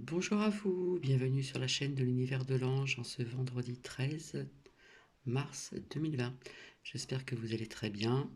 Bonjour à vous, bienvenue sur la chaîne de l'Univers de l'Ange en ce vendredi 13 mars 2020. J'espère que vous allez très bien.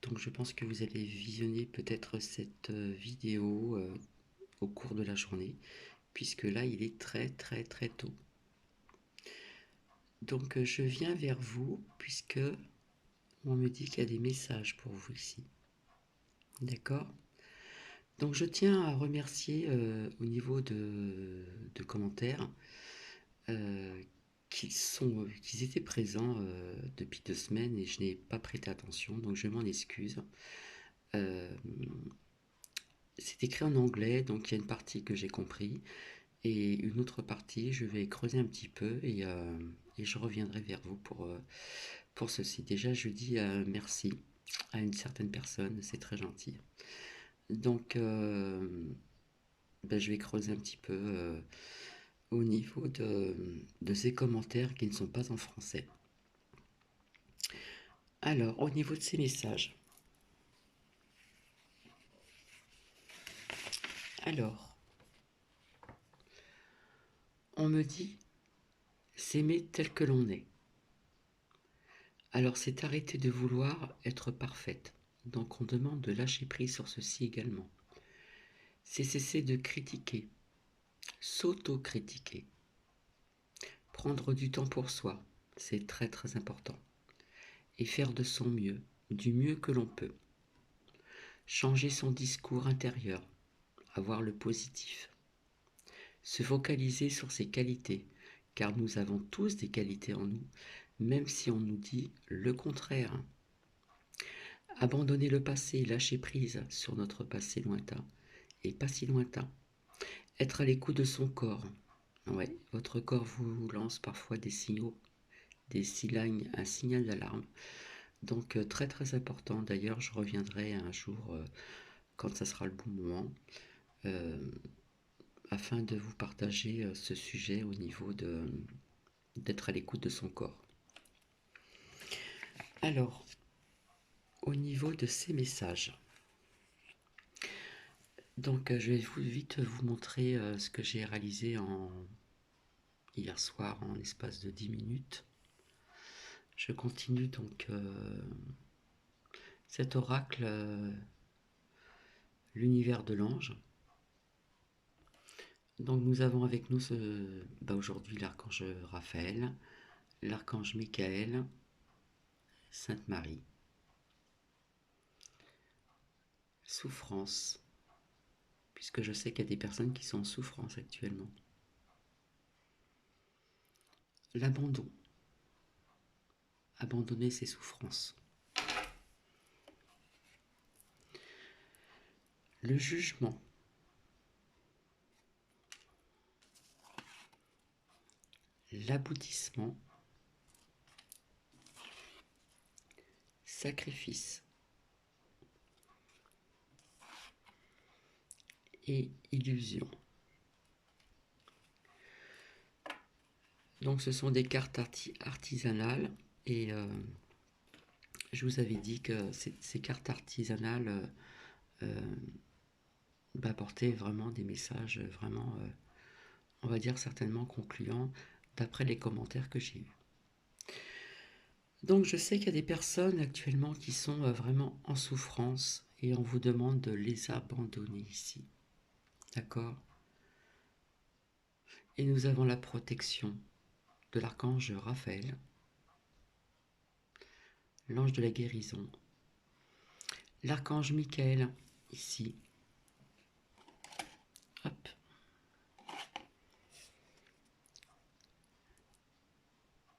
Donc je pense que vous allez visionner peut-être cette vidéo au cours de la journée, puisque là il est très tôt. Donc je viens vers vous puisque on me dit qu'il y a des messages pour vous ici. D'accord? Donc je tiens à remercier au niveau de commentaires euh, qu'ils étaient présents depuis 2 semaines et je n'ai pas prêté attention, donc je m'en excuse. Euh, c'est écrit en anglais, donc il y a une partie que j'ai compris et une autre partie, je vais creuser un petit peu et je reviendrai vers vous pour ceci. Déjà, je dis merci à une certaine personne, c'est très gentil. Donc, ben, je vais creuser un petit peu au niveau de ces commentaires qui ne sont pas en français. Alors, au niveau de ces messages, alors, on me dit s'aimer tel que l'on est. Alors, c'est arrêter de vouloir être parfaite. Donc, on demande de lâcher prise sur ceci également. C'est cesser de critiquer, s'auto-critiquer, prendre du temps pour soi, c'est très important, et faire de son mieux, du mieux que l'on peut. Changer son discours intérieur, avoir le positif, se focaliser sur ses qualités, car nous avons tous des qualités en nous, même si on nous dit le contraire. Abandonner le passé, lâcher prise sur notre passé lointain, et pas si lointain. Être à l'écoute de son corps. Ouais, votre corps vous lance parfois des signaux, un signal d'alarme. Donc très important. D'ailleurs, je reviendrai un jour quand ça sera le bon moment, euh, afin de vous partager ce sujet au niveau d'être à l'écoute de son corps. Alors, au niveau de ces messages, donc je vais vite vous montrer ce que j'ai réalisé hier soir en l'espace de 10 minutes. Je continue donc cet oracle, l'univers de l'ange. Donc nous avons avec nous aujourd'hui l'archange Raphaël, l'archange Michael, Sainte Marie, souffrance, puisque je sais qu'il y a des personnes qui sont en souffrance actuellement. L'abandon, abandonner ses souffrances. Le jugement, l'aboutissement, sacrifice et illusion. Donc ce sont des cartes artisanales et je vous avais dit que ces cartes artisanales apportaient vraiment des messages vraiment, on va dire certainement concluants d'après les commentaires que j'ai eus. Donc je sais qu'il y a des personnes actuellement qui sont vraiment en souffrance et on vous demande de les abandonner ici. D'accord? Et nous avons la protection de l'archange Raphaël, l'ange de la guérison, l'archange Michael ici. Hop.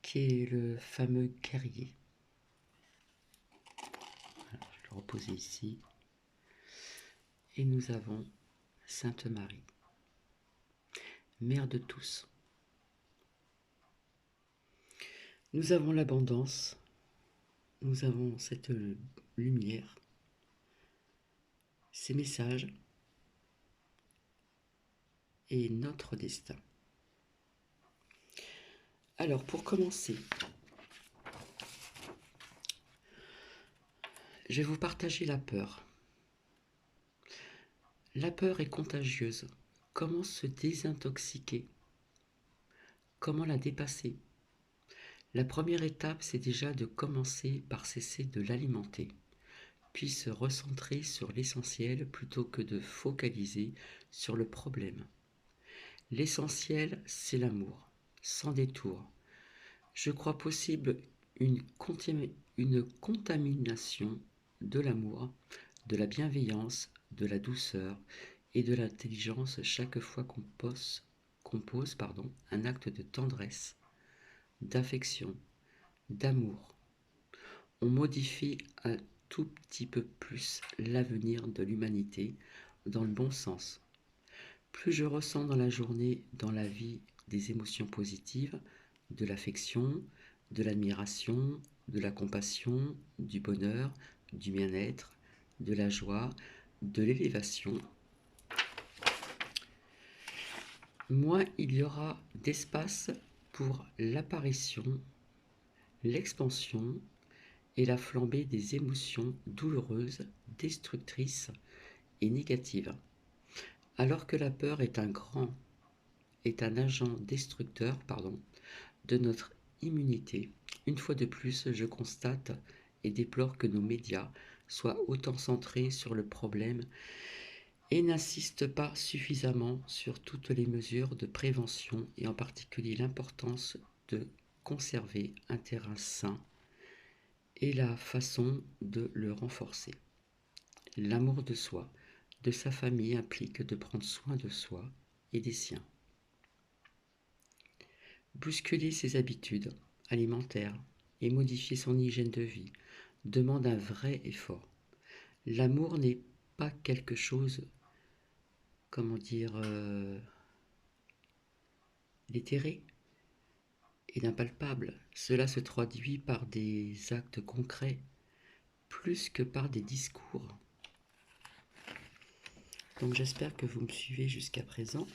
Qui est le fameux guerrier. Alors, je vais le reposer ici. Et nous avons Sainte Marie, mère de tous. Nous avons l'abondance, nous avons cette lumière, ces messages et notre destin. Alors, pour commencer, je vais vous partager la peur. La peur est contagieuse, Comment se désintoxiquer? Comment la dépasser? La première étape, c'est déjà de commencer par cesser de l'alimenter, puis se recentrer sur l'essentiel plutôt que de focaliser sur le problème. L'essentiel, c'est l'amour, sans détour. Je crois possible une contamination de l'amour, de la bienveillance, de la douceur et de l'intelligence chaque fois qu'on pose un acte de tendresse, d'affection, d'amour. On modifie un tout petit peu plus l'avenir de l'humanité dans le bon sens. Plus je ressens dans la journée, dans la vie, des émotions positives, de l'affection, de l'admiration, de la compassion, du bonheur, du bien-être, de la joie, de l'élévation, moins il y aura d'espace pour l'apparition, l'expansion et la flambée des émotions douloureuses, destructrices et négatives. Alors que la peur est un agent destructeur, de notre immunité. Une fois de plus, je constate et déplore que nos médias soient autant centrés sur le problème et n'insistent pas suffisamment sur toutes les mesures de prévention et en particulier l'importance de conserver un terrain sain et la façon de le renforcer. L'amour de soi, de sa famille implique de prendre soin de soi et des siens. Bousculer ses habitudes alimentaires et modifier son hygiène de vie demande un vrai effort. L'amour n'est pas quelque chose, d'éthéré et d'impalpable. Cela se traduit par des actes concrets plus que par des discours. Donc j'espère que vous me suivez jusqu'à présent.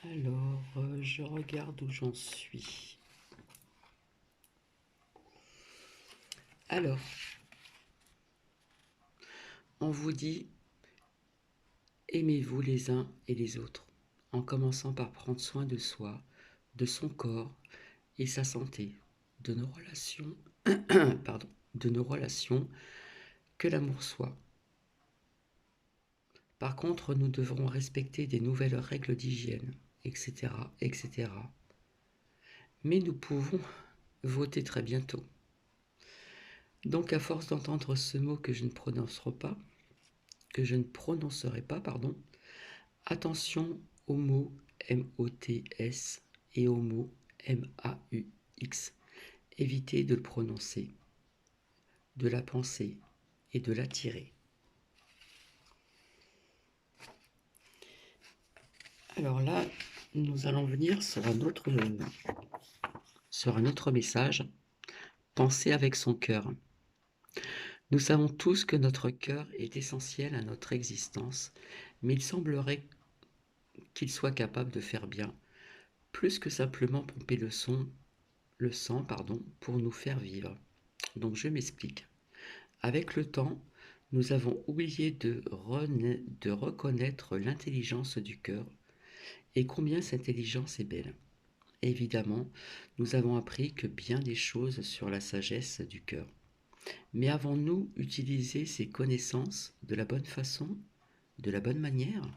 Alors, je regarde où j'en suis. Alors, on vous dit, aimez-vous les uns et les autres, en commençant par prendre soin de soi, de son corps et sa santé, de nos relations, de nos relations, que l'amour soit. Par contre, nous devrons respecter des nouvelles règles d'hygiène, etc., etc. Mais nous pouvons voter très bientôt. Donc, à force d'entendre ce mot que je ne prononcerai pas, attention aux mots MOTS et aux mots MAUX. Évitez de le prononcer, de la penser et de l'attirer. Alors là, nous allons venir sur un autre message. Penser avec son cœur. Nous savons tous que notre cœur est essentiel à notre existence, mais il semblerait qu'il soit capable de faire bien, plus que simplement pomper le sang, pour nous faire vivre. Donc je m'explique. Avec le temps, nous avons oublié de reconnaître l'intelligence du cœur et combien cette intelligence est belle. Évidemment, nous avons appris que bien des choses sur la sagesse du cœur. Mais avons-nous utilisé ces connaissances de la bonne façon, de la bonne manière?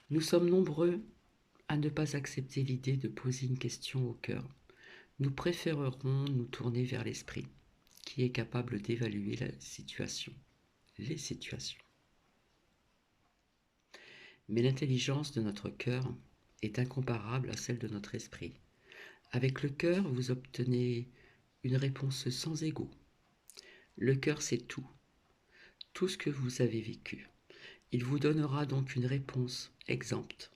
Nous sommes nombreux à ne pas accepter l'idée de poser une question au cœur. Nous préférerons nous tourner vers l'esprit, qui est capable d'évaluer les situations. Mais l'intelligence de notre cœur est incomparable à celle de notre esprit. Avec le cœur, vous obtenez une réponse sans égo. Le cœur, c'est tout ce que vous avez vécu. Il vous donnera donc une réponse exempte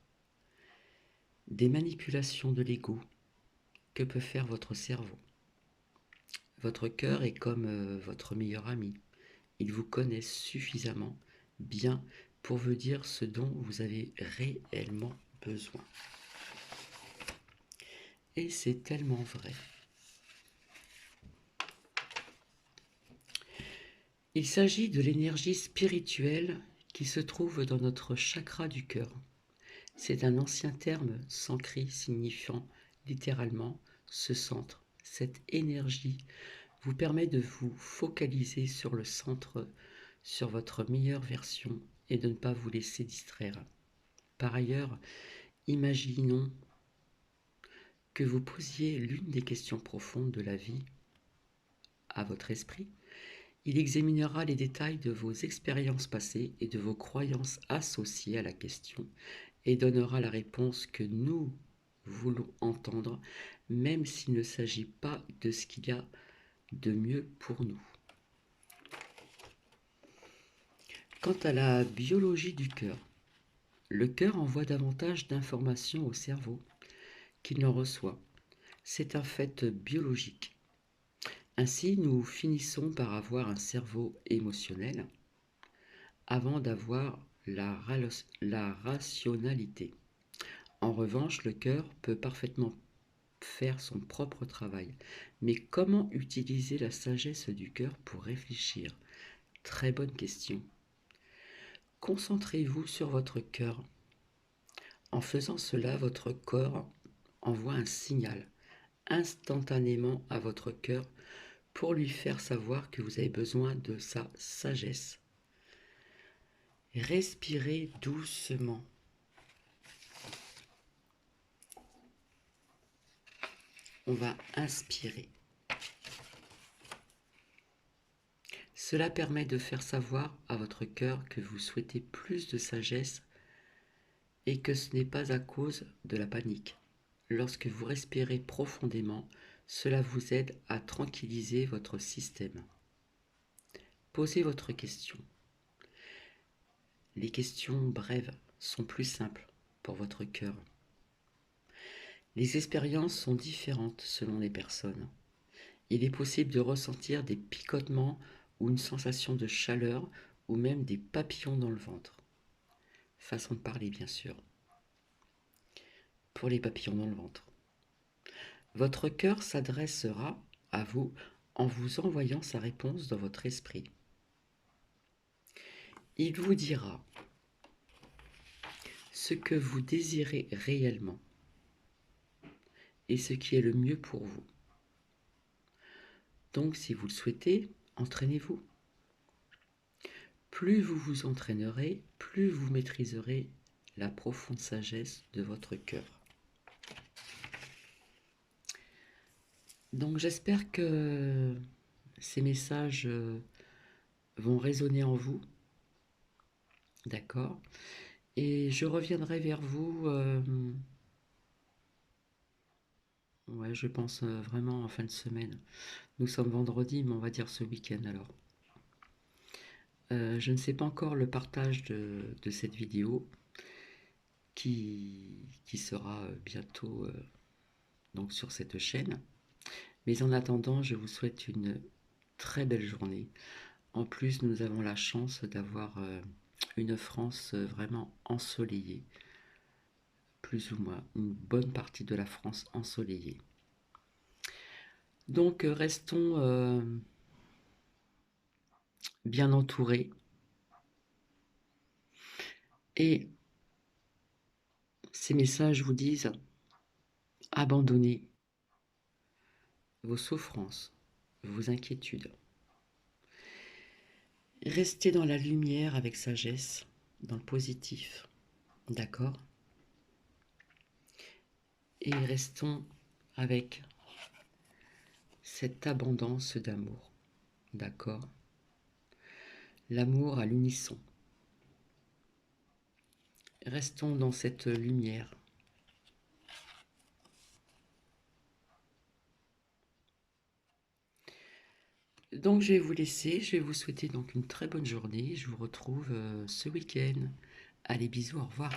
des manipulations de l'ego que peut faire votre cerveau. Votre cœur est comme votre meilleur ami. Il vous connaît suffisamment bien pour vous dire ce dont vous avez réellement besoin. Et c'est tellement vrai. Il s'agit de l'énergie spirituelle qui se trouve dans notre chakra du cœur. C'est un ancien terme sanskrit signifiant littéralement ce centre. Cette énergie vous permet de vous focaliser sur le centre, sur votre meilleure version et de ne pas vous laisser distraire. Par ailleurs, imaginons que vous posiez l'une des questions profondes de la vie à votre esprit. Il examinera les détails de vos expériences passées et de vos croyances associées à la question et donnera la réponse que nous voulons entendre, même s'il ne s'agit pas de ce qu'il y a de mieux pour nous. Quant à la biologie du cœur, le cœur envoie davantage d'informations au cerveau qu'il n'en reçoit. C'est un fait biologique. Ainsi, nous finissons par avoir un cerveau émotionnel avant d'avoir la rationalité. En revanche, le cœur peut parfaitement faire son propre travail. Mais comment utiliser la sagesse du cœur pour réfléchir? Très bonne question. Concentrez-vous sur votre cœur. En faisant cela, votre corps envoie un signal instantanément à votre cœur pour lui faire savoir que vous avez besoin de sa sagesse. Respirez doucement. On va inspirer. Cela permet de faire savoir à votre cœur que vous souhaitez plus de sagesse et que ce n'est pas à cause de la panique. Lorsque vous respirez profondément, cela vous aide à tranquilliser votre système. Posez votre question. Les questions brèves sont plus simples pour votre cœur. Les expériences sont différentes selon les personnes. Il est possible de ressentir des picotements ou une sensation de chaleur ou même des papillons dans le ventre. Façon de parler, bien sûr. Pour les papillons dans le ventre. Votre cœur s'adressera à vous en vous envoyant sa réponse dans votre esprit. Il vous dira ce que vous désirez réellement et ce qui est le mieux pour vous. Donc, si vous le souhaitez, entraînez-vous. Plus vous vous entraînerez, plus vous maîtriserez la profonde sagesse de votre cœur. Donc, j'espère que ces messages vont résonner en vous. D'accord? Et je reviendrai vers vous, ouais, je pense vraiment en fin de semaine. Nous sommes vendredi, mais on va dire ce week-end alors. Je ne sais pas encore le partage de cette vidéo qui sera bientôt donc sur cette chaîne. Mais en attendant, je vous souhaite une très belle journée. En plus, nous avons la chance d'avoir une France vraiment ensoleillée. Plus ou moins, une bonne partie de la France ensoleillée. Donc, restons bien entourés. Et ces messages vous disent, abandonnez vos souffrances, vos inquiétudes. Restez dans la lumière avec sagesse, dans le positif, d'accord? Et restons avec cette abondance d'amour, d'accord? L'amour à l'unisson. Restons dans cette lumière. Donc je vais vous laisser, je vais vous souhaiter donc une très bonne journée. Je vous retrouve ce week-end. Allez, bisous, au revoir.